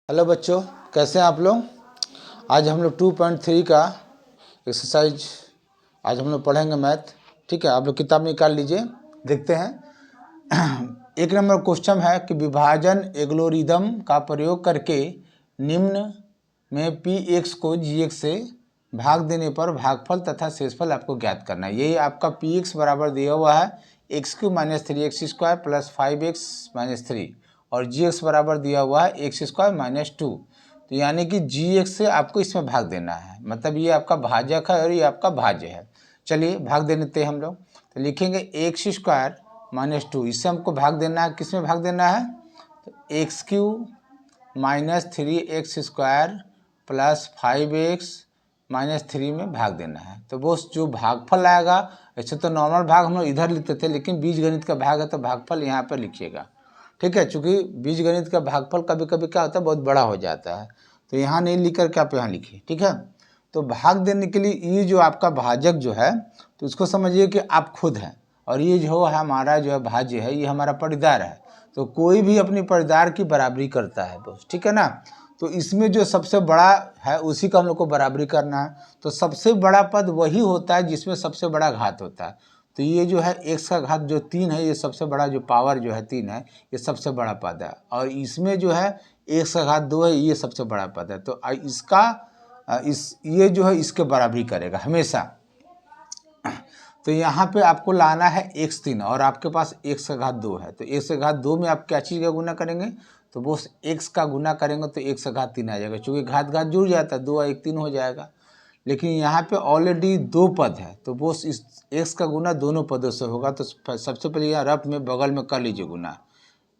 Hello बच्चों, कैसे हैं आप लोग। आज हम लोग 2.3 का एक्सरसाइज आज हम लोग पढ़ेंगे मैथ। ठीक है, आप लोग किताब निकाल लीजिए, देखते हैं। एक नंबर क्वेश्चन है कि विभाजन एल्गोरिदम का प्रयोग करके निम्न में पी एक्स को जी एक्स से भाग देने पर भागफल तथा शेषफल आपको ज्ञात करना है। यही आपका पी एक्स बराबर दिया हुआ है x³ - 3x² + 5x - 3 और जी एक्स बराबर दिया हुआ है x² - 2। तो यानी कि जी एक्स से आपको इसमें भाग देना है, मतलब ये आपका भाजक है और ये आपका भाज्य है। चलिए भाग दे देते हैं हम लोग। तो लिखेंगे x² - 2, इससे हमको भाग देना है, किस में भाग देना है, तो x³ - 3x² + 5x - 3 में भाग देना है। तो वो जो भागफल आएगा, ऐसे तो नॉर्मल भाग हम लोग इधर लिखते थे, लेकिन बीजगणित का भाग है तो भागफल यहाँ पर लिखिएगा। ठीक है, चूँकि बीजगणित का भागफल कभी कभी क्या होता है, बहुत बड़ा हो जाता है, तो यहाँ नहीं लिख करके आप यहाँ लिखिए। ठीक है, तो भाग देने के लिए ये जो आपका भाजक जो है, तो इसको समझिए कि आप खुद हैं और ये जो है हमारा जो है भाज्य है, ये हमारा परिदार है। तो कोई भी अपनी परिदार की बराबरी करता है बस, ठीक है ना। तो इसमें जो सबसे बड़ा है उसी का हम लोग को बराबरी करना है। तो सबसे बड़ा पद वही होता है जिसमें सबसे बड़ा घात होता है। तो ये जो है x का घात जो 3 है, ये सबसे बड़ा जो पावर जो है 3 है, ये सबसे बड़ा पद है। और इसमें जो है x का घात 2 है, ये सबसे बड़ा पद है। तो इसका ये जो है इसके बराबरी करेगा हमेशा। तो यहाँ पे आपको लाना है x3 और आपके पास x का घात 2 है। तो x का घात 2 में आप क्या चीज़ का गुना करेंगे, तो वो x का गुना करेंगे तो x का घात 3 आ जाएगा, चूँकि घात घात जुड़ जाता है, 2 और 1 3 हो जाएगा। लेकिन यहाँ पे ऑलरेडी 2 पद है, तो वो इस x का गुना दोनों पदों से होगा। तो सबसे पहले यहाँ रफ में बगल में कर लीजिए गुना,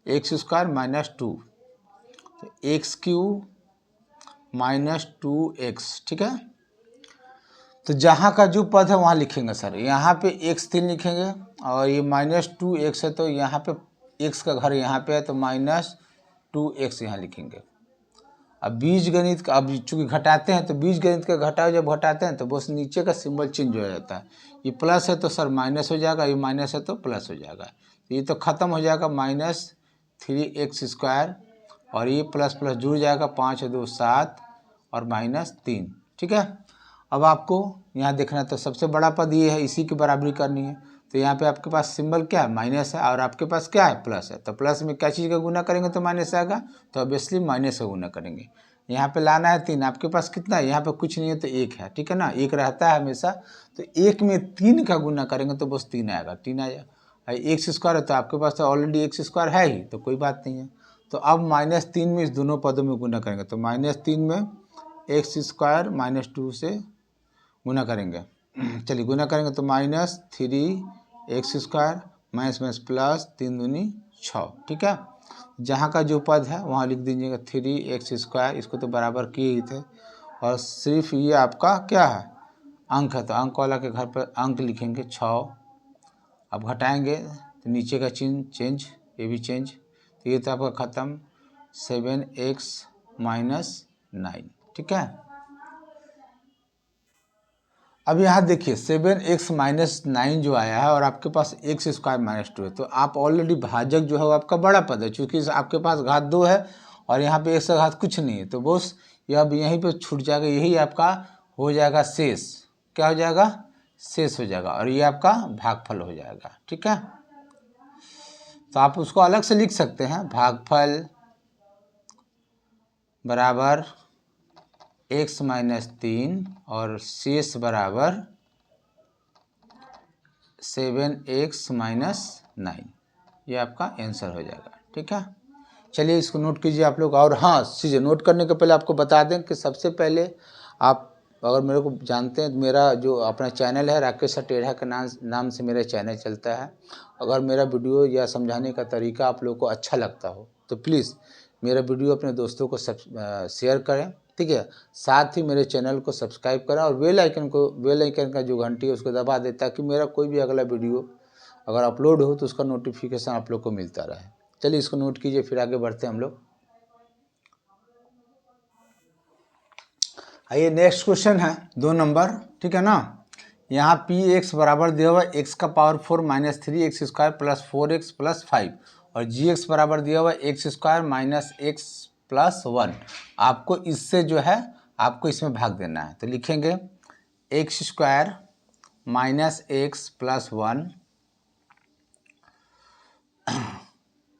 x² - 2, तो x³ - 2x। ठीक है, तो जहाँ का जो पद है वहाँ लिखेंगे सर। यहाँ पे x3 लिखेंगे और ये -2x है, तो यहाँ पे x का घर यहाँ पे है, तो -2x यहाँ लिखेंगे। अब बीजगणित का, अब चूँकि घटाते हैं तो बीजगणित का घटाव जब घटाते हैं तो बस नीचे का सिंबल चेंज हो जाता है। ये प्लस है तो सर माइनस हो जाएगा, ये माइनस है तो प्लस हो जाएगा। तो ये तो ख़त्म हो जाएगा, -3x² और ये प्लस प्लस जुड़ जाएगा, 5 2 7 और -3। ठीक है, अब आपको यहाँ देखना है, तो सबसे बड़ा पद ये है, इसी की बराबरी करनी है। तो यहाँ पे आपके पास सिंबल क्या है, माइनस है, और आपके पास क्या है, प्लस है। तो प्लस में क्या चीज़ का गुना करेंगे तो माइनस आएगा, तो ऑब्वियसली माइनस का गुना करेंगे। यहाँ पे लाना है 3, आपके पास कितना है, यहाँ पे कुछ नहीं है तो 1 है। ठीक है ना, 1 रहता है हमेशा। तो 1 में 3 का गुना करेंगे तो बस 3 आएगा, 3 आ जाएगा। x² है तो आपके पास तो ऑलरेडी x² है ही, तो कोई बात नहीं है। तो अब -3 में इस दोनों पदों में गुना करेंगे, तो -3 में x² - 2 से गुना करेंगे। चलिए गुना करेंगे तो -3x² माइनस माइनस प्लस 3 दूनी 6। ठीक है, जहाँ का जो पद है वहाँ लिख दीजिएगा 3x², इसको तो बराबर किए ही थे। और सिर्फ ये आपका क्या है, अंक है, तो अंक वाला के घर पर अंक लिखेंगे 6। अब घटाएंगे तो नीचे का चिन्ह चेंज, ये भी चेंज, तो ये तो आपका ख़त्म, 7x - 9। ठीक है, अब यहाँ देखिए 7x - 9 जो आया है और आपके पास x² - 2 है, तो आप ऑलरेडी भाजक जो है वो आपका बड़ा पद है, चूँकि आपके पास घात 2 है और यहाँ पे x का घात कुछ नहीं है, तो बस ये अब यहीं पे छूट जाएगा, यही आपका हो जाएगा शेष। क्या हो जाएगा, शेष हो जाएगा, और ये आपका भागफल हो जाएगा। ठीक है, तो आप उसको अलग से लिख सकते हैं, भागफल बराबर x - 3 और शेष बराबर 7x - 9, ये आपका आंसर हो जाएगा। ठीक है, चलिए इसको नोट कीजिए आप लोग। और हाँ, चीज़ें नोट करने के पहले आपको बता दें कि सबसे पहले आप अगर मेरे को जानते हैं तो मेरा जो अपना चैनल है राकेश सटेढ़ा के नाम से मेरा चैनल चलता है। अगर मेरा वीडियो या समझाने का तरीका आप लोग को अच्छा लगता हो तो प्लीज़ मेरा वीडियो अपने दोस्तों को शेयर करें। ठीक है, साथ ही मेरे चैनल को सब्सक्राइब करें और बेल आइकन का जो घंटी है उसको दबा दें, ताकि मेरा कोई भी अगला वीडियो अगर अपलोड हो तो उसका नोटिफिकेशन आप लोग को मिलता रहे। चलिए इसको नोट कीजिए, फिर आगे बढ़ते हैं हम लोग। आइए नेक्स्ट क्वेश्चन है 2 नंबर। ठीक है ना, यहाँ पी एक्स बराबर दिया हुआ x का पावर 4 - 3x² + 4x + 5 और जी एक्स बराबर दिया हुआ x² - x प्लस 1। आपको इससे जो है आपको इसमें भाग देना है, तो लिखेंगे x square minus x plus 1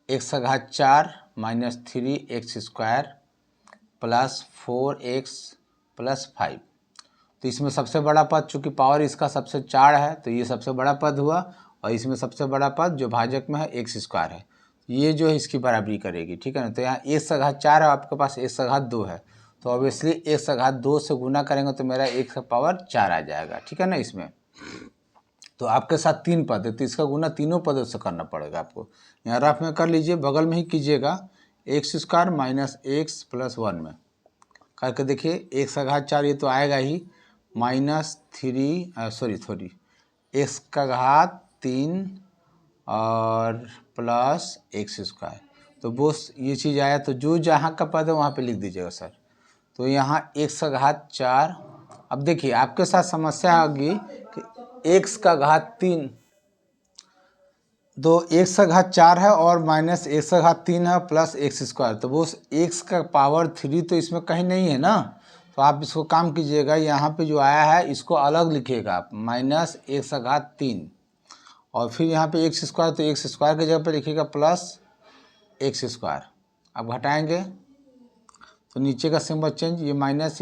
x का घात 4 minus 3 x square plus 4x plus 5। तो इसमें सबसे बड़ा पद, चूँकि पावर इसका सबसे 4 है तो ये सबसे बड़ा पद हुआ, और इसमें सबसे बड़ा पद जो भाजक में है एक्स स्क्वायर है, ये जो है इसकी बराबरी करेगी, ठीक है ना। तो यहाँ एक्स का घात 4 है, आपके पास एक्स का घात 2 है, तो ऑब्वियसली एक्स का घात 2 से गुना करेंगे तो मेरा एक्स का पावर 4 आ जाएगा, ठीक है ना। इसमें तो आपके साथ 3 पद है, तो इसका गुना तीनों पदों से करना पड़ेगा आपको। यहाँ रफ में कर लीजिए, बगल में ही कीजिएगा, x square minus x plus 1 में करके देखिए, एक्स का घात 4 ये तो आएगा ही, माइनस 3 एक्स का घात 3 और प्लस एक्स स्क्वायर। तो बस ये चीज़ आया, तो जो जहाँ का पद है वहाँ पे लिख दीजिएगा सर। तो यहाँ एक्स का घात 4। अब देखिए आपके साथ समस्या होगी कि एक्स का घात 3, तो एक्स का घात 4 है और माइनस एक्स का घात 3 है प्लस एक्स स्क्वायर, तो वो एक्स का पावर 3 तो इसमें कहीं नहीं है ना। तो आप इसको काम कीजिएगा, यहाँ पे जो आया है इसको अलग लिखिएगा आप, माइनस एक्स का घात 3 और फिर यहाँ पे एक्स स्क्वायर, तो एक्स स्क्वायर की जगह पे लिखिएगा प्लस एक्स स्क्वायर। अब घटाएंगे तो नीचे का सिंबल चेंज, ये माइनस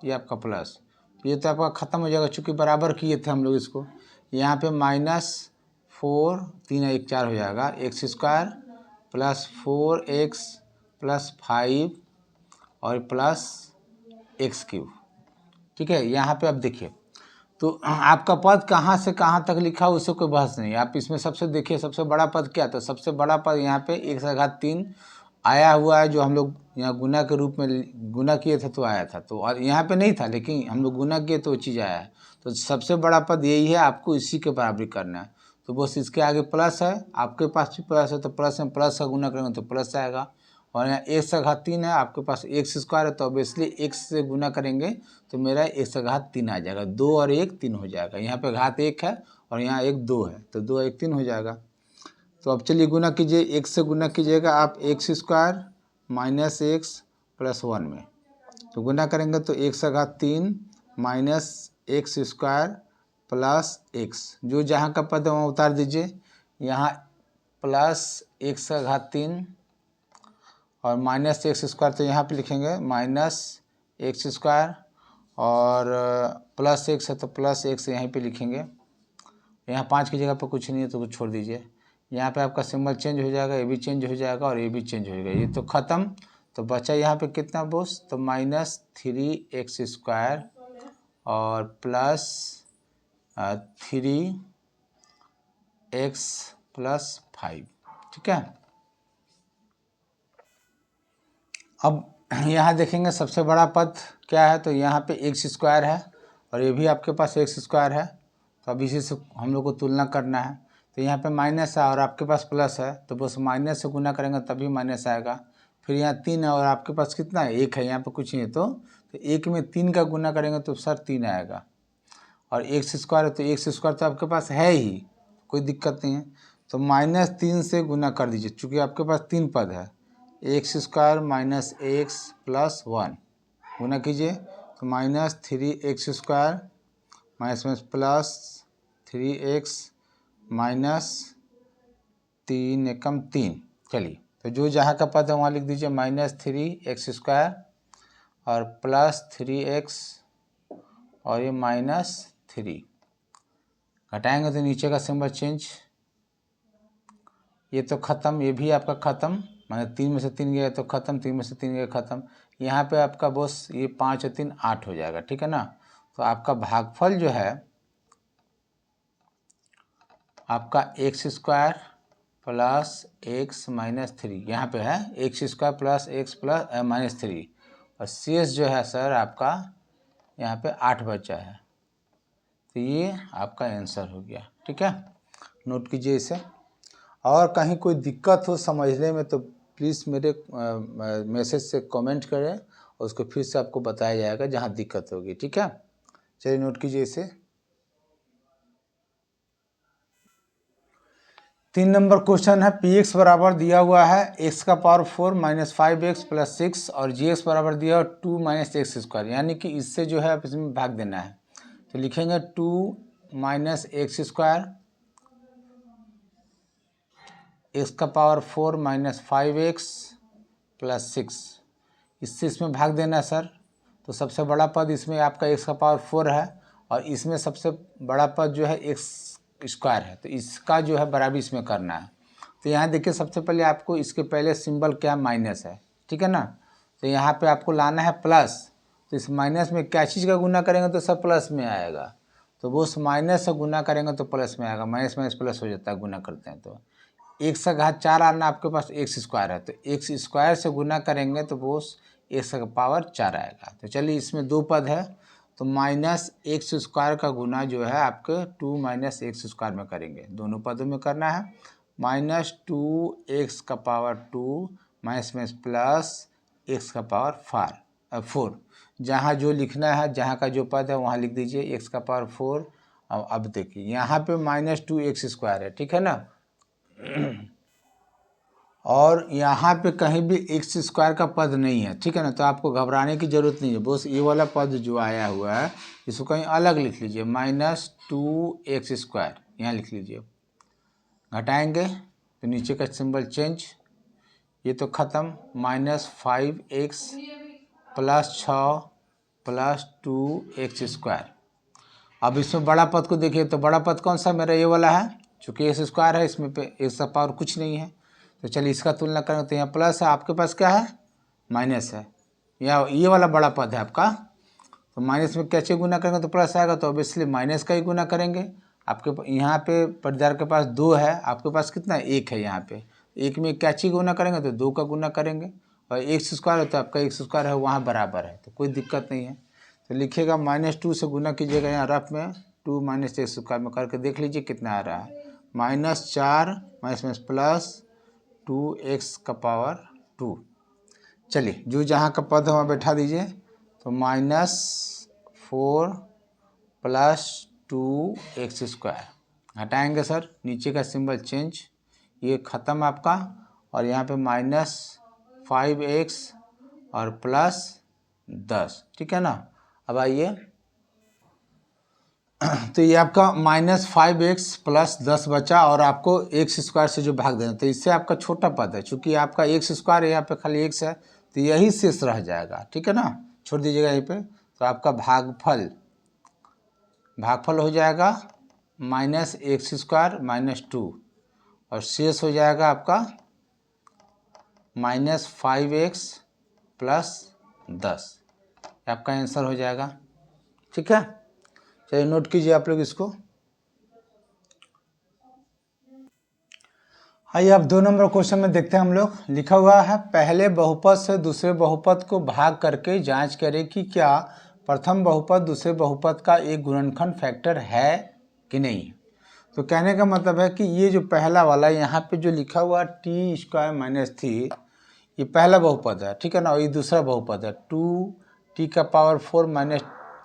ये आपका प्लस, ये तो आपका ख़त्म हो जाएगा, चूँकि बराबर किए थे हम लोग इसको। यहाँ पे -4 3 1 4 हो जाएगा, x square plus 4x plus 5 और प्लस एक्स क्यूब, ठीक है। यहाँ पे अब देखिए, तो आपका पद कहाँ से कहाँ तक लिखा हो उससे कोई बहस नहीं, आप इसमें सबसे देखिए सबसे बड़ा पद क्या था। सबसे बड़ा पद यहाँ पे एक्स का घात 3 आया हुआ है, जो हम लोग यहाँ गुना के रूप में गुना किए थे तो आया था, तो और यहाँ पे नहीं था, लेकिन हम लोग गुना किए तो वो चीज़ आया है। तो सबसे बड़ा पद यही है, आपको इसी के बराबरी करना है। तो बस इसके आगे प्लस है, आपके पास भी प्लस है, तो प्लस में प्लस का गुना करेंगे तो प्लस आएगा। और यहाँ एक्स का घात 3 है, आपके पास एक्स स्क्वायर है, तो ऑब्वियसली एक्स से गुना करेंगे तो मेरा एक्स का घात 3 आ जाएगा। 2 और 1 3 हो जाएगा, यहाँ पे घात 1 है और यहाँ 1 2 है, तो 2 1 3 हो जाएगा। तो अब चलिए गुना कीजिए, एक्स से गुना कीजिएगा आप, x square minus x plus 1 में, तो गुना करेंगे तो एक्स का घात 3 minus x square plus x, जो जहाँ का पद है वहाँ उतार दीजिए। यहाँ प्लस एक्स का घात 3 और माइनस एक्स स्क्वायर, तो यहाँ पे लिखेंगे माइनस एक्स स्क्वायर और प्लस एक्स है तो प्लस एक्स यहीं पे लिखेंगे। यहाँ 5 की जगह पर कुछ नहीं है तो कुछ छोड़ दीजिए। यहाँ पे आपका सिंबल चेंज हो जाएगा, ये भी चेंज हो जाएगा और ये भी चेंज हो जाएगा, ये तो ख़त्म। तो बचा यहाँ पे कितना बोस, तो -3x स्क्वायर और प्लस 3x प्लस 5, ठीक है। अब यहाँ देखेंगे सबसे बड़ा पद क्या है, तो यहाँ पे एक्स स्क्वायर है और ये भी आपके पास एक्स स्क्वायर है, तो अब इसी से हम लोग को तुलना करना है। तो यहाँ पे माइनस है और आपके पास प्लस है, तो बस माइनस से गुना करेंगे तभी माइनस आएगा। फिर यहाँ 3 है और आपके पास कितना है, 1 है, यहाँ पे कुछ नहीं है, तो 1 में 3 का गुना करेंगे तो सर 3 आएगा। और एक्स स्क्वायर है तो एक्स स्क्वायर तो आपके पास है ही, कोई दिक्कत नहीं है। तो -3 से गुना कर दीजिए, चूँकि आपके पास 3 पद है, x square minus x plus 1 गुना कीजिए, तो -3x स्क्वायर माइनस में प्लस 3x माइनस 3 एकम 3। चलिए, तो जो जहाँ का पद है वहाँ लिख दीजिए, -3x स्क्वायर और प्लस 3x और ये -3 घटाएंगे तो नीचे का सिंबल चेंज, ये तो ख़त्म, ये भी आपका ख़त्म, माने 3 में से 3 गया तो ख़त्म, 3 में से 3 गया ख़त्म। यहाँ पे आपका बॉस ये 5 और 3 8 हो जाएगा, ठीक है ना। तो आपका भागफल जो है आपका x square plus x minus 3, यहाँ पे है x square plus x plus -3 और शेष जो है सर आपका यहाँ पे 8 बचा है। तो ये आपका आंसर हो गया, ठीक है, नोट कीजिए इसे। और कहीं कोई दिक्कत हो समझने में तो प्लीज़ मेरे मैसेज से कमेंट करें और उसको फिर से आपको बताया जाएगा जहाँ दिक्कत होगी, ठीक है। चलिए नोट कीजिए इसे। 3 नंबर क्वेश्चन है, पी एक्स बराबर दिया हुआ है एक्स का पावर 4 माइनस 5x प्लस 6 और जी एक्स बराबर दिया हुआ 2 माइनस एक्स स्क्वायर, यानी कि इससे जो है आप इसमें भाग देना है। तो लिखेंगे 2 माइनस एक्स स्क्वायर, एक्स का पावर 4 माइनस 5x प्लस 6, इससे इसमें भाग देना है सर। तो सबसे बड़ा पद इसमें आपका एक्स का पावर 4 है और इसमें सबसे बड़ा पद जो है एक्स स्क्वायर है, तो इसका जो है बराबर इसमें करना है। तो यहाँ देखिए सबसे पहले आपको इसके पहले सिंबल क्या माइनस है, ठीक है ना। तो यहाँ पे आपको लाना है प्लस, तो इस माइनस में क्या चीज़ का गुना करेंगे तो सब प्लस में आएगा, तो वो उस माइनस से गुना करेंगे तो प्लस में आएगा, माइनस माइनस प्लस हो जाता है गुना करते हैं। तो एक्स का घात 4 आना आपके पास एक्स स्क्वायर है, तो एक्स स्क्वायर से गुना करेंगे तो वो एक्स का पावर 4 आएगा। तो चलिए इसमें 2 पद है, तो माइनस एक्स स्क्वायर का गुना जो है आपके 2 माइनस एक्स स्क्वायर में करेंगे, दोनों पदों में करना है। माइनस 2x का पावर 2 माइनस में प्लस एक्स का पावर 4, जहाँ जो लिखना है, जहाँ का जो पद है वहाँ लिख दीजिए एक्स का पावर 4। अब देखिए यहाँ पे माइनस 2x स्क्वायर है, ठीक है ना, और यहाँ पे कहीं भी एक्स स्क्वायर का पद नहीं है, ठीक है ना, तो आपको घबराने की ज़रूरत नहीं है। बस ये वाला पद जो आया हुआ है इसको कहीं अलग लिख लीजिए, माइनस 2x स्क्वायर यहाँ लिख लीजिए। घटाएंगे तो नीचे का सिंबल चेंज, ये तो ख़त्म, minus 5x plus 6 plus 2x square. अब इसमें बड़ा पद को देखिए, तो बड़ा पद कौन सा मेरा ये वाला है, चूँकि एक्स स्क्वायर है, इसमें पे एक्स का पावर कुछ नहीं है। तो चलिए इसका तुलना करें, तो यहाँ प्लस है, आपके पास क्या है माइनस है, या ये वाला बड़ा पद है आपका, तो माइनस में क्या चीज़ गुना करेंगे तो प्लस आएगा, तो ऑब्वियसली माइनस का ही गुना करेंगे। आपके यहाँ पे पटदार के पास 2 है, आपके पास कितना 1 है, यहाँ पे 1 में क्या चीज़ गुना करेंगे तो 2 का गुना करेंगे, और एक्स स्क्वायर तो आपका एक्स स्क्वायर है वहाँ बराबर है, तो कोई दिक्कत नहीं है। तो लिखिएगा -2 से गुना कीजिएगा यहाँ रफ में, 2 माइनस एक्स स्क्वायर में करके देख लीजिए कितना आ रहा है, -4 माइनस में प्लस 2x का पावर 2। चलिए जो जहाँ का पद है वहाँ बैठा दीजिए, तो -4 प्लस 2x स्क्वायर हटाएंगे सर, नीचे का सिंबल चेंज, ये ख़त्म आपका, और यहाँ पे -5x और प्लस 10, ठीक है ना। अब आइए तो ये आपका -5x प्लस 10 बचा, और आपको एक्स स्क्वायर से जो भाग देना, तो इससे आपका छोटा पद है, चूँकि आपका एक्स स्क्वायर है, यहाँ पे खाली x है, तो यही शेष रह जाएगा, ठीक है ना, छोड़ दीजिएगा यहीं पे। तो आपका भागफल हो जाएगा -x स्क्वायर -2, और शेष हो जाएगा आपका -5x प्लस 10, आपका आंसर हो जाएगा, ठीक है। चलिए नोट कीजिए आप लोग इसको। आइए अब 2 नंबर क्वेश्चन में देखते हैं हम लोग। लिखा हुआ है पहले बहुपद से दूसरे बहुपद को भाग करके जांच करें कि क्या प्रथम बहुपद दूसरे बहुपद का एक गुणनखंड फैक्टर है कि नहीं। तो कहने का मतलब है कि ये जो पहला वाला यहाँ पे जो लिखा हुआ टी स्क्वायर माइनस 3, ये पहला बहुपद है, ठीक है ना, और ये दूसरा बहुपद है 2t का पावर 4 माइनस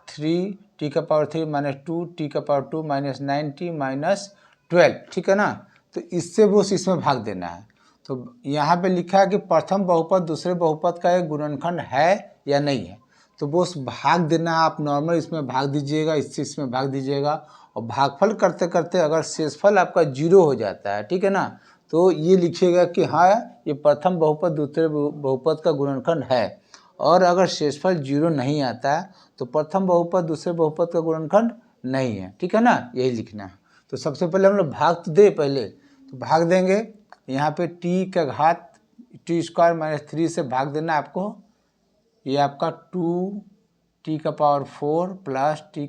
3 t का पावर 3 माइनस 2 t का पावर 2 माइनस 9t माइनस 12, ठीक है ना। तो इससे वो इसमें भाग देना है। तो यहाँ पे लिखा है कि प्रथम बहुपद दूसरे बहुपद का एक गुणनखंड है या नहीं है, तो वो भाग देना है। आप नॉर्मल इसमें भाग दीजिएगा, इससे इसमें भाग दीजिएगा, और भागफल करते करते अगर शेषफल आपका 0 हो जाता है, ठीक है ना, तो ये लिखिएगा कि हाँ ये प्रथम बहुपद दूसरे बहुपद का गुणनखंड है। और अगर शेषफल 0 नहीं आता है तो प्रथम बहुपद दूसरे बहुपद का गुणनखंड नहीं है, ठीक है ना, यही लिखना है। तो सबसे पहले हम लोग भाग तो दे, पहले तो भाग देंगे, यहाँ पे t का घात टी स्क्वायर माइनस 3 से भाग देना है आपको, ये आपका 2t का पावर 4 प्लस t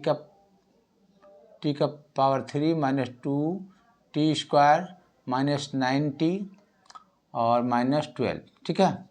का power 3 minus 2t square minus 9t और माइनस 12, ठीक है।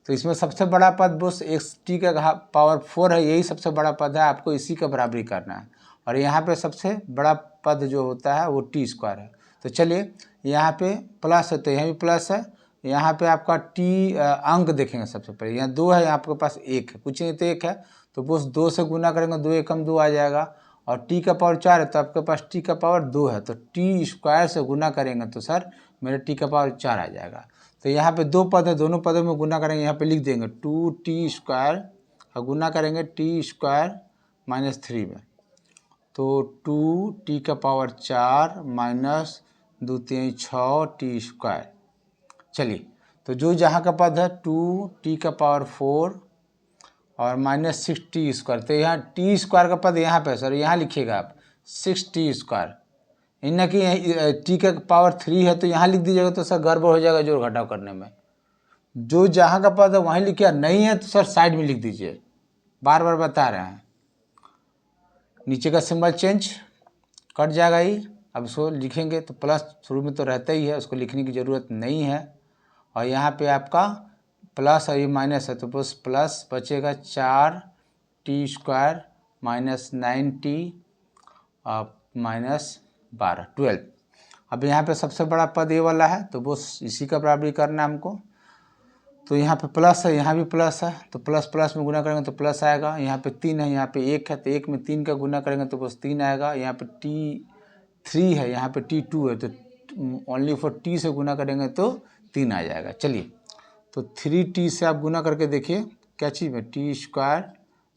तो इसमें सबसे बड़ा पद बस xt का पावर 4 है, यही सबसे बड़ा पद है, आपको इसी का बराबरी करना है। और यहाँ पे सबसे बड़ा पद जो होता है वो टी स्क्वायर है। तो चलिए यहाँ पे प्लस है तो यहाँ भी प्लस है, यहाँ पे आपका टी अंक देखेंगे सबसे पहले, यहाँ 2 है, आपके पास 1 है, कुछ नहीं तो 1 है, तो बस 2 से गुना करेंगे, 2 एकम 2 आ जाएगा, और t का पावर 4 है तो आपके पास t का पावर 2 है, तो टी स्क्वायर से गुना करेंगे तो सर मेरा टी का पावर 4 आ जाएगा। तो यहाँ पे दो पद है, दोनों पदों में गुना करेंगे, यहाँ पे लिख देंगे 2t² और गुना करेंगे t² माइनस 3 में, तो 2t का पावर 4 माइनस 2 3 6t²। चलिए, तो जो जहाँ का पद है 2t का पावर 4 और माइनस 6t², तो यहाँ t² का पद यहाँ पे सर, यहाँ लिखिएगा आप 6t², इन्ना कि टी का पावर 3 है तो यहाँ लिख दीजिएगा, तो सर गड़बड़ हो जाएगा जोड़ घटाव करने में। जो जहाँ का पद है वहीं लिखिए, नहीं है तो सर साइड में लिख दीजिए, बार बार बता रहे हैं। नीचे का सिंबल चेंज कट जाएगा ही, अब इसको लिखेंगे तो प्लस शुरू में तो रहता ही है, उसको लिखने की ज़रूरत नहीं है। और यहाँ पे आपका प्लस और ये माइनस है, तो बस प्लस बचेगा 4t² माइनस 9t माइनस 12 12। अब यहाँ पे सबसे बड़ा पद ये वाला है, तो बस इसी का बराबरी करना है हमको। तो यहाँ पे प्लस है, यहाँ भी प्लस है, तो प्लस प्लस में गुना करेंगे तो प्लस आएगा। यहाँ पे 3 है, यहाँ पे 1 है, तो 1 में 3 का गुना करेंगे तो बस 3 आएगा। यहाँ पे t3 है, यहाँ पे t2 है, तो ओनली फॉर t से गुना करेंगे तो 3 आ जाएगा। चलिए, तो 3t से आप गुना करके देखिए क्या चीज़ में, t²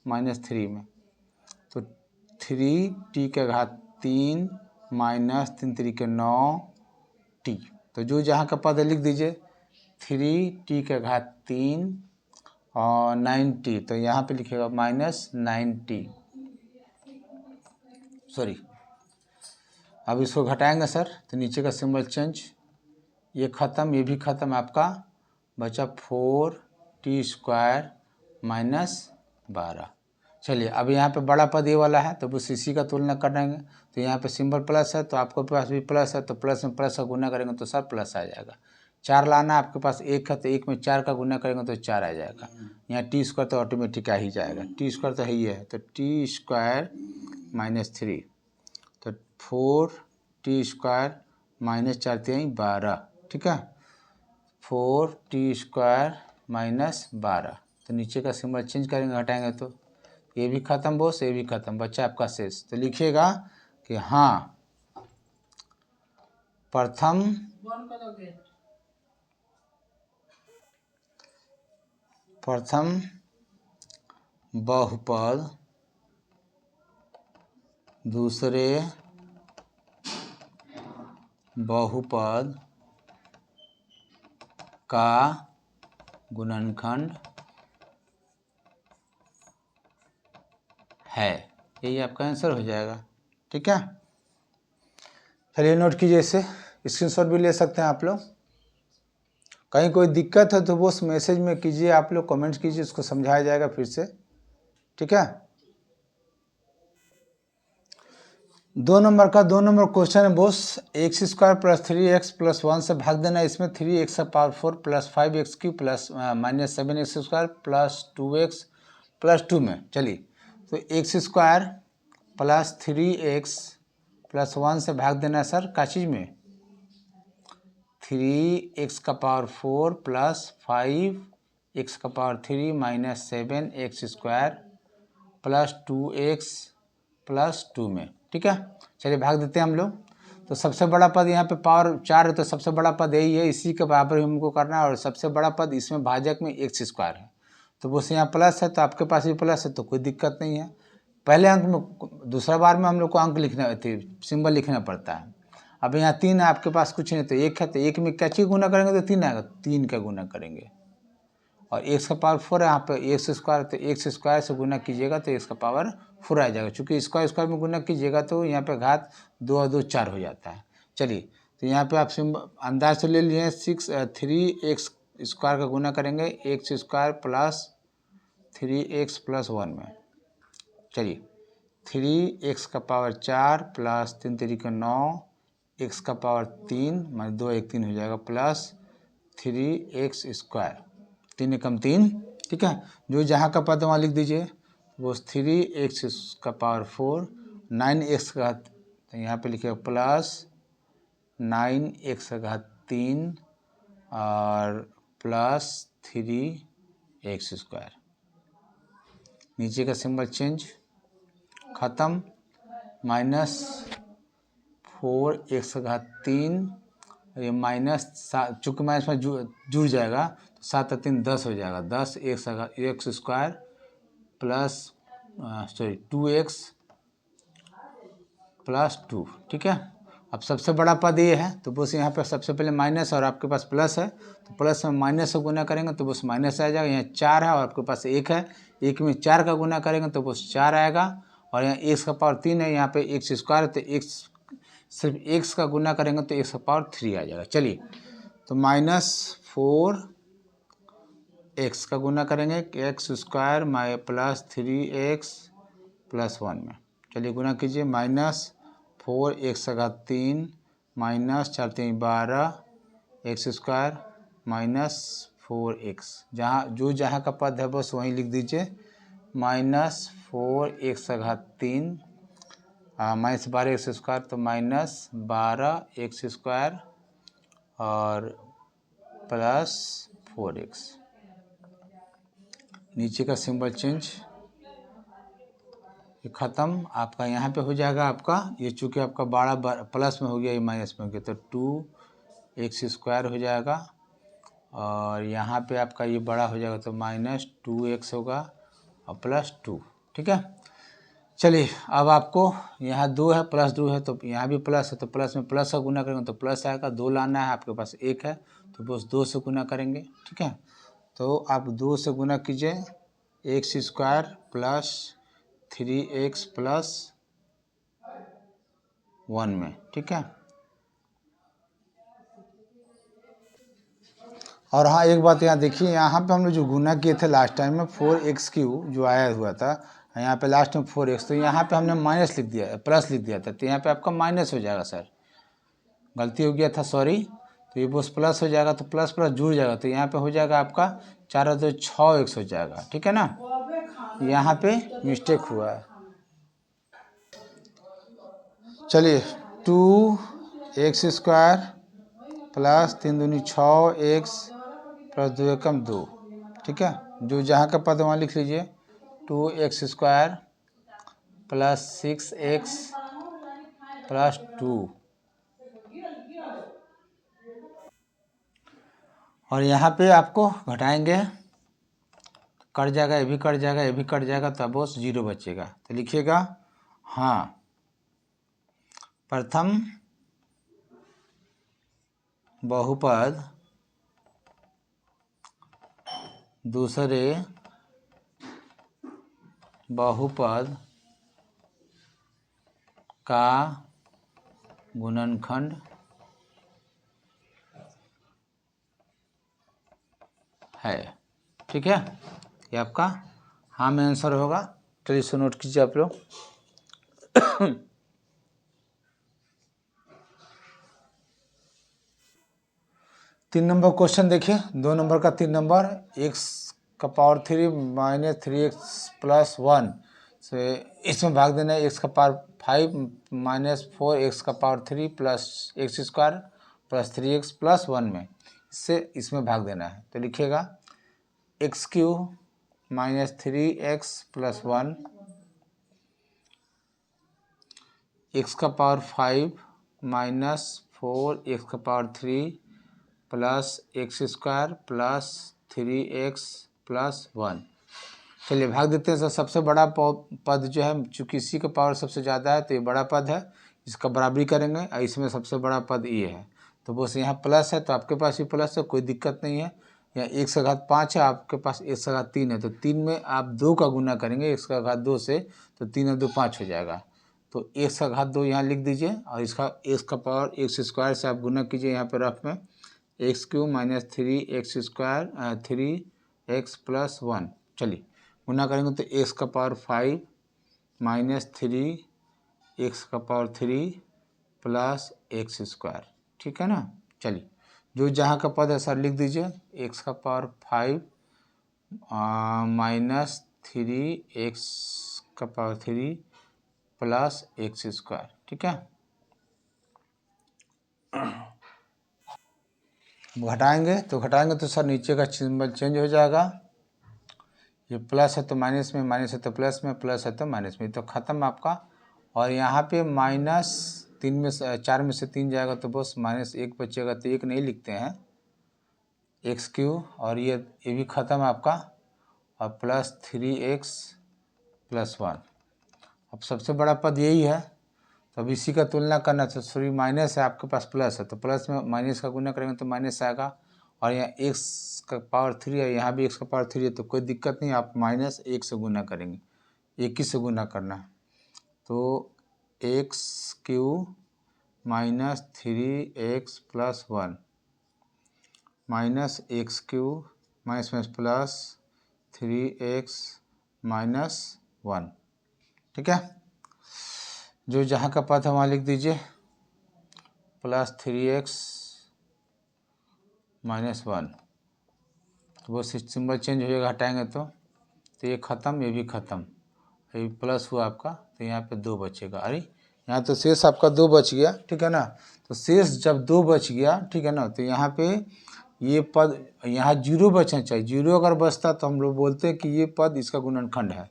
माइनस 3 में, तो 3t का घात 3 माइनस 3 3 के 9t। तो जो जहाँ का पद है लिख दीजिए 3t का घात 3 और 9t, तो यहाँ पे लिखिएगा माइनस 9t, सॉरी। अब इसको घटाएंगे सर, तो नीचे का सिंबल चेंज, ये ख़त्म, ये भी ख़त्म, आपका बचा 4t² माइनस 12। चलिए, अब यहाँ पे बड़ा पद ये वाला है, तो बस इसी का तुलना करेंगे, तो यहाँ पे सिंबल प्लस है, तो आपके पास भी प्लस है, तो प्लस में प्लस का गुना करेंगे तो सर प्लस आ जाएगा। 4 लाना, आपके पास 1 है, तो 1 में 4 का गुना करेंगे तो 4 आ जाएगा। यहाँ t² तो ऑटोमेटिक आ ही जाएगा, t² तो है ही है, तो t² माइनस 3, तो 4t² माइनस 4 3 12, ठीक है, 4t² माइनस 12। तो नीचे का सिंबल चेंज करेंगे, हटाएंगे तो ये भी ख़त्म बॉस, ये भी ख़त्म, बच्चा आपका शेष। तो लिखिएगा कि हाँ, प्रथम बहुपद दूसरे बहुपद का गुणनखंड है, यही आपका आंसर हो जाएगा, ठीक है। चलिए नोट कीजिए, इसे स्क्रीनशॉट भी ले सकते हैं आप लोग। कहीं कोई दिक्कत है तो वो उस मैसेज में कीजिए, आप लोग कमेंट कीजिए, उसको समझाया जाएगा फिर से, ठीक है। 2 नंबर का 2 नंबर क्वेश्चन है Bose, x² plus 3x plus 1 से भाग देना, इसमें 3x का power 4 plus 5x³ plus minus 7x² plus 2x plus 2 में। चलिए, तो x² प्लस 3x प्लस 1 से भाग देना सर का चीज़ में, 3x का पावर 4 प्लस 5x का power 3 minus 7x² plus 2x plus 2 में, ठीक है। चलिए भाग देते हैं हम लोग। तो सबसे बड़ा पद यहाँ पे पावर 4 है, तो सबसे बड़ा पद यही है, इसी के बराबर ही हमको करना है, और सबसे बड़ा पद इसमें भाजक में x² है, तो वो यहाँ प्लस है, तो आपके पास भी प्लस है, तो कोई दिक्कत नहीं है। पहले अंक में, दूसरा बार में हम लोग को अंक लिखना थे, सिंबल लिखना पड़ता है। अब यहाँ 3 है, आपके पास कुछ नहीं, तो 1 है, तो 1 में क्या चीज़ गुना करेंगे तो 3 आएगा, 3 का गुना करेंगे। और x का पावर 4 है, यहाँ पे x², तो x² से गुना कीजिएगा तो x का पावर 4 आ जाएगा, चूँकि स्क्वायर में गुना कीजिएगा तो यहाँ पे घात 2 और 2 4 हो जाता है। चलिए, तो यहाँ पे आप सिंबल अंदाज से ले लिए 3x² का गुना करेंगे x² प्लस 3x प्लस 1 में। चलिए, 3x का पावर 4 प्लस 3 3 के 9, x का पावर 3 माने 2 1 3 हो जाएगा, प्लस 3x², 3 एकम 3, ठीक है। जो जहाँ का पद वहाँ लिख दीजिए, वो 3x का पावर 4 9x का, तो यहाँ पे लिखिए प्लस 9x का घात 3 और प्लस 3x²। नीचे का सिंबल चेंज, ख़त्म, माइनस 4x का घात 3 ये माइनस चूँकि माइनस में जुड़ जाएगा तो 7 और 3 10 हो जाएगा। 10 x square plus 2x plus 2, ठीक है। अब सबसे बड़ा पद ये है तो बस यहाँ पे सबसे पहले माइनस और आपके पास प्लस है तो प्लस में माइनस से गुना करेंगे तो बस माइनस आ जाएगा। यहाँ 4 है और आपके पास 1 है, 1 में 4 का गुना करेंगे तो बस 4 आएगा। और यहाँ एक्स का पावर 3 है, यहाँ पे एक्स स्क्वायर है तो एक्स सिर्फ एक्स का गुना करेंगे तो एक्स का पावर 3 आ जाएगा। चलिए तो -4 एक्स का गुना करेंगे x square plus 3x plus 1 में। चलिए गुना कीजिए, -4 एक्स का 3 -4 3 12 एक्स स्क्वायर -4x। जहाँ का पद है बस वहीं लिख दीजिए। -4 एक्स का 3 -12 एक्स स्क्वायर तो -12 एक्स स्क्वायर और प्लस 4x। नीचे का सिंबल चेंज, ये ख़त्म। आपका यहाँ पे हो जाएगा आपका ये, चूँकि आपका 12 प्लस में हो गया, ये माइनस में हो गया तो 2x स्क्वायर हो जाएगा। और यहाँ पे आपका ये बड़ा हो जाएगा तो -2x होगा और प्लस 2, ठीक है। चलिए अब आपको यहाँ 2 है प्लस 2 है तो यहाँ भी प्लस है तो प्लस में प्लस का गुना करेंगे तो प्लस आएगा। 2 लाना है, आपके पास 1 है तो बस 2 से गुना करेंगे, ठीक है। तो आप 2 से गुना कीजिए, x square plus 3x plus 1 में, ठीक है। और हाँ एक बात यहाँ देखिए, यहाँ पे हम लोग जो गुना किए थे लास्ट टाइम में 4x³ जो आया हुआ था, यहाँ पे लास्ट में 4x, तो यहाँ पे हमने माइनस लिख दिया, प्लस लिख दिया था तो यहाँ पे आपका माइनस हो जाएगा। सर गलती हो गया था, सॉरी। तो ये बस प्लस हो जाएगा तो प्लस प्लस जुड़ जाएगा तो यहाँ पे हो जाएगा आपका 4 और 2 6x हो जाएगा, ठीक है ना। यहाँ पे मिस्टेक हुआ है। चलिए 2x स्क्वायर प्लस 3 दूनी 6x प्लस 2 एकम 2, ठीक है। जो जहाँ का पद वहाँ लिख लीजिए। 2x square plus 6x plus 2, और यहाँ पे आपको घटाएंगे, कट जाएगा, ये भी कट जाएगा, ये भी कट जाएगा तो बस 0 बचेगा। तो लिखिएगा हाँ, प्रथम बहुपद दूसरे बहुपद का गुणनखंड है, ठीक है। ये आपका हाँ में आंसर होगा। चलिए इसको नोट कीजिए आप लोग। 3 नंबर क्वेश्चन देखिए, 2 नंबर का 3 नंबर, x का पावर 3 माइनस 3x प्लस 1 से इसमें भाग देना है। x का पावर 5 माइनस 4x का power 3 plus x square plus 3x plus 1 में, इससे इसमें भाग देना है। तो लिखिएगा x³ minus 3x plus 1, x का पावर 5 माइनस 4x का power 3 plus x square plus 3x plus 1। चलिए भाग देते हैं। सर सबसे बड़ा पद जो है, चूँकि इसी का पावर सबसे ज़्यादा है तो ये बड़ा पद है, इसका बराबरी करेंगे और इसमें सबसे बड़ा पद ये है तो बस यहाँ प्लस है तो आपके पास भी प्लस है, कोई दिक्कत नहीं है। यहाँ 1 का घात 5 है, आपके पास 1 का घात 3 है तो 3 में आप 2 का गुना करेंगे 1 का घात 2 से तो 3 और 2 5 हो जाएगा। तो 1 का घात 2 यहाँ लिख दीजिए और इसका 1 का पावर एक्स स्क्वायर से आप गुना कीजिए यहाँ पर रफ में, x³ minus 3x square 3x plus 1। चलिए गुना करेंगे तो x का पावर 5 माइनस 3x का पावर 3 प्लस एक्स स्क्वायर, ठीक है ना। चलिए जो जहाँ का पद है सर लिख दीजिए, x का पावर 5 माइनस 3x का पावर 3 प्लस एक्स स्क्वायर, ठीक है। घटाएंगे तो सर नीचे का सिंबल चेंज हो जाएगा। ये प्लस है तो माइनस में, माइनस है तो प्लस में, प्लस है तो माइनस में, तो ख़त्म आपका। और यहाँ पे माइनस 4 में से 3 जाएगा तो बस -1 बचेगा, तो 1 नहीं लिखते हैं, x³ और ये भी ख़त्म आपका, और +3x+1। अब सबसे बड़ा पद यही है, तो अब इसी का तुलना करना, तो सॉरी माइनस है, आपके पास प्लस है, तो प्लस में माइनस का गुना करेंगे तो माइनस आएगा, और यहाँ x⁻³ है, यहाँ भी x⁻³ है, तो कोई दिक्कत नहीं, आप -1 से गुना करेंगे, 1 ही से गुना करना है, तो x³ -3x+1 -x³ +3x-1, ठीक है। जो जहाँ का पद है वहाँ लिख दीजिए, +3x-1, तो वो सिंबल चेंज हो जाएगा, हटाएंगे तो ये ख़त्म, ये भी ख़त्म, ये प्लस हुआ आपका, तो यहाँ पे 2 बचेगा। अरे यहाँ तो शेष आपका 2 बच गया, ठीक है ना। तो शेष जब 2 बच गया, ठीक है ना, तो यहाँ पे ये पद, यहाँ 0 बचना चाहिए, 0 अगर बचता तो हम लोग बोलते हैं कि ये पद इसका गुणनखंड है,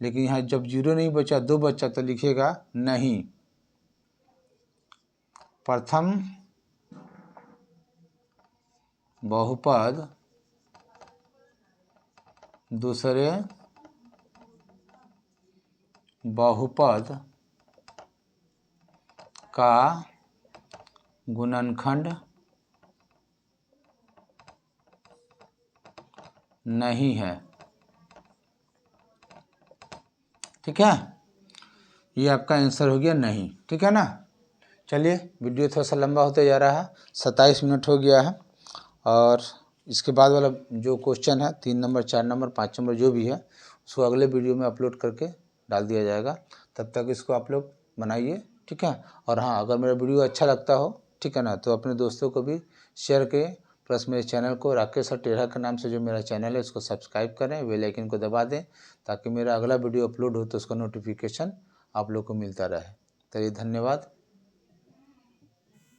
लेकिन यहाँ जब 0 नहीं बचा, 2 बचा, तो लिखेगा नहीं, प्रथम बहुपद दूसरे बहुपद का गुणनखंड नहीं है, ठीक है। ये आपका आंसर हो गया नहीं, ठीक है ना। चलिए, वीडियो थोड़ा सा लंबा होते जा रहा है, 27 मिनट हो गया है, और इसके बाद वाला जो क्वेश्चन है 3 नंबर, 4 नंबर, 5 नंबर जो भी है, उसको अगले वीडियो में अपलोड करके डाल दिया जाएगा। तब तक इसको आप लोग बनाइए, ठीक है। और हाँ, अगर मेरा वीडियो अच्छा लगता हो, ठीक है ना, तो अपने दोस्तों को भी शेयर करें, प्लस मेरे चैनल को राकेश और टेढ़ा के नाम से जो मेरा चैनल है उसको सब्सक्राइब करें, बेल आइकन को दबा दें, ताकि मेरा अगला वीडियो अपलोड हो तो उसका नोटिफिकेशन आप लोग को मिलता रहे। चलिए, धन्यवाद।